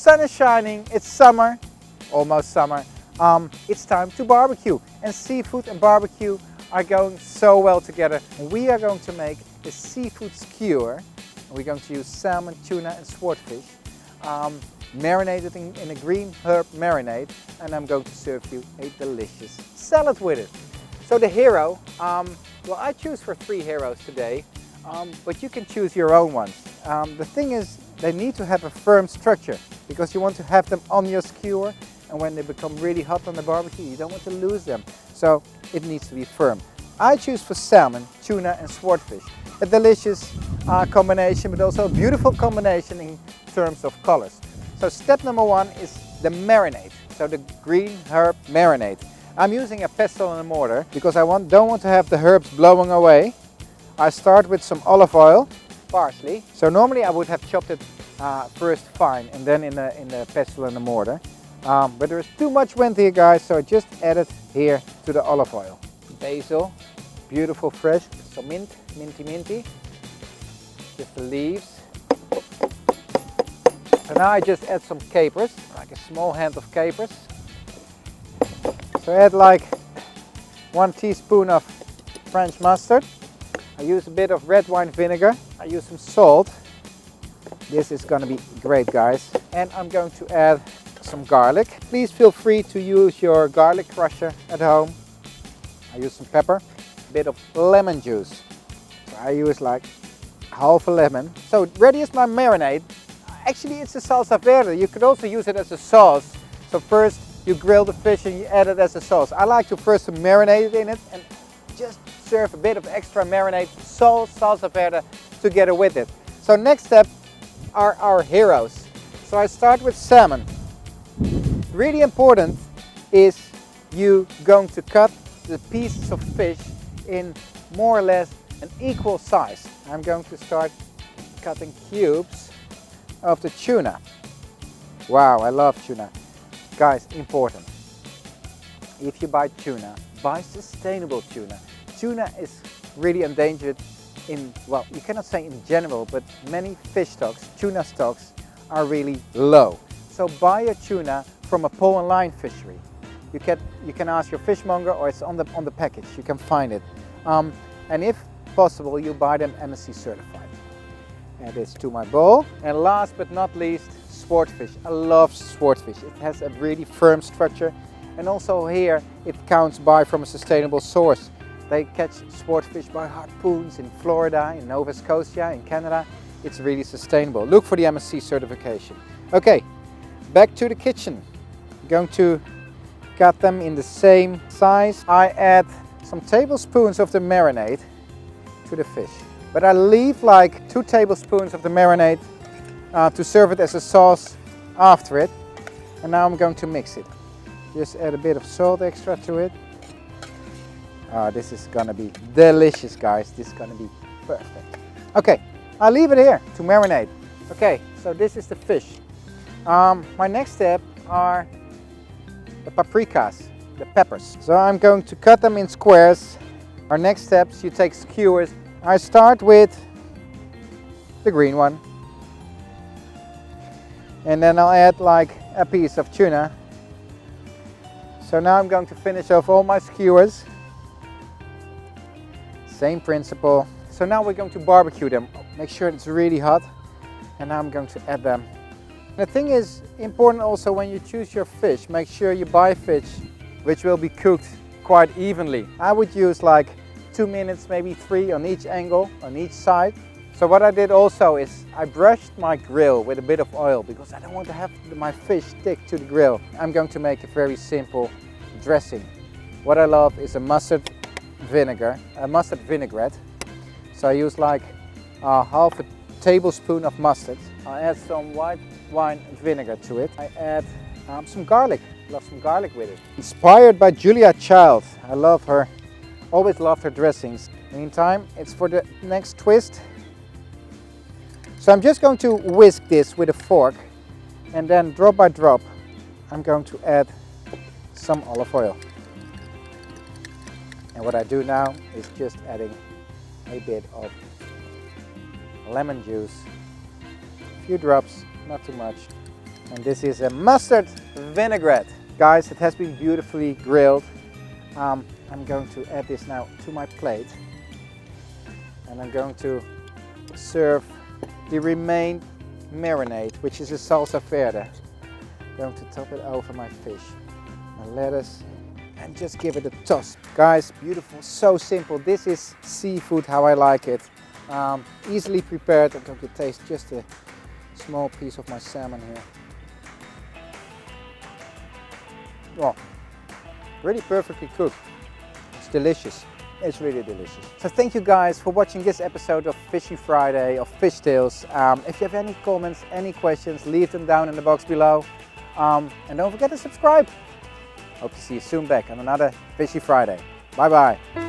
sun is shining, it's summer, almost summer. It's time to barbecue, and seafood and barbecue are going so well together. We are going to make a seafood skewer. We're going to use salmon, tuna and swordfish, marinated in a green herb marinade, and I'm going to serve you a delicious salad with it. So the hero, well, I choose for 3 heroes today, but you can choose your own ones. The thing is, they need to have a firm structure because you want to have them on your skewer, and when they become really hot on the barbecue, you don't want to lose them. So it needs to be firm. I choose for salmon, tuna and swordfish. A delicious combination, but also a beautiful combination in terms of colors. So step number 1 is the marinade. So the green herb marinade. I'm using a pestle and a mortar because I don't want to have the herbs blowing away. I start with some olive oil, parsley. So normally I would have chopped it first fine and then in the pestle and the mortar. But there is too much wind here, guys, so I just add it here to the olive oil. Basil, beautiful fresh, some minty, just the leaves. So now I just add some capers, like a small hand of capers. So I add like 1 teaspoon of French mustard. I use a bit of red wine vinegar. I use some salt. This is gonna be great, guys. And I'm going to add some garlic. Please feel free to use your garlic crusher at home. I use some pepper, a bit of lemon juice. So I use like half a lemon. So ready is my marinade. Actually, it's a salsa verde. You could also use it as a sauce. So first you grill the fish and you add it as a sauce. I like to first marinate it in it and just serve a bit of extra marinade, salsa verde together with it. So next step are our heroes. So I start with salmon. Really important is you going to cut the pieces of fish in more or less an equal size. I'm going to start cutting cubes of the tuna. Wow, I love tuna. Guys, important. If you buy tuna, buy sustainable tuna. Tuna is really endangered in, well, you cannot say in general, but many fish stocks, tuna stocks, are really low. So buy your tuna from a pole and line fishery. You can ask your fishmonger, or it's on the package. You can find it. And if possible, you buy them MSC certified. Add this to my bowl. And last but not least, swordfish. I love swordfish. It has a really firm structure. And also here, it counts by from a sustainable source. They catch swordfish by harpoons in Florida, in Nova Scotia, in Canada. It's really sustainable. Look for the MSC certification. Okay, back to the kitchen. I'm going to cut them in the same size. I add some tablespoons of the marinade to the fish. But I leave like 2 tablespoons of the marinade to serve it as a sauce after it. And now I'm going to mix it. Just add a bit of salt extra to it. This is gonna be delicious, guys. This is gonna be perfect. Okay, I'll leave it here to marinate. Okay, so this is the fish. My next step are the paprikas, the peppers. So I'm going to cut them in squares. Our next steps, you take skewers. I start with the green one. And then I'll add like a piece of tuna. So now I'm going to finish off all my skewers. Same principle. So now we're going to barbecue them. Make sure it's really hot. And now I'm going to add them. The thing is important also when you choose your fish, make sure you buy fish which will be cooked quite evenly. I would use like 2 minutes, maybe 3 on each angle, on each side. So what I did also is I brushed my grill with a bit of oil because I don't want to have my fish stick to the grill. I'm going to make a very simple dressing. What I love is a mustard vinegar, a mustard vinaigrette. So I use like half a tablespoon of mustard. I add some white wine vinegar to it. I add some garlic. I love some garlic with it. Inspired by Julia Child. I love her. Always loved her dressings. Meantime, it's for the next twist. So I'm just going to whisk this with a fork, and then drop by drop I'm going to add some olive oil. And what I do now is just adding a bit of lemon juice, a few drops, not too much, And this is a mustard vinaigrette. Guys, it has been beautifully grilled. I'm going to add this now to my plate. And I'm going to serve the remaining marinade, which is a salsa verde. I'm going to top it over my fish. My lettuce. And just give it a toss. Guys, beautiful, so simple. This is seafood how I like it. Easily prepared. I'm going to taste just a small piece of my salmon here. Oh, really perfectly cooked. It's delicious. It's really delicious. So thank you guys for watching this episode of Fishy Friday of Fish Tales. If you have any comments, any questions, leave them down in the box below. And don't forget to subscribe. Hope to see you soon back on another Fishy Friday. Bye bye.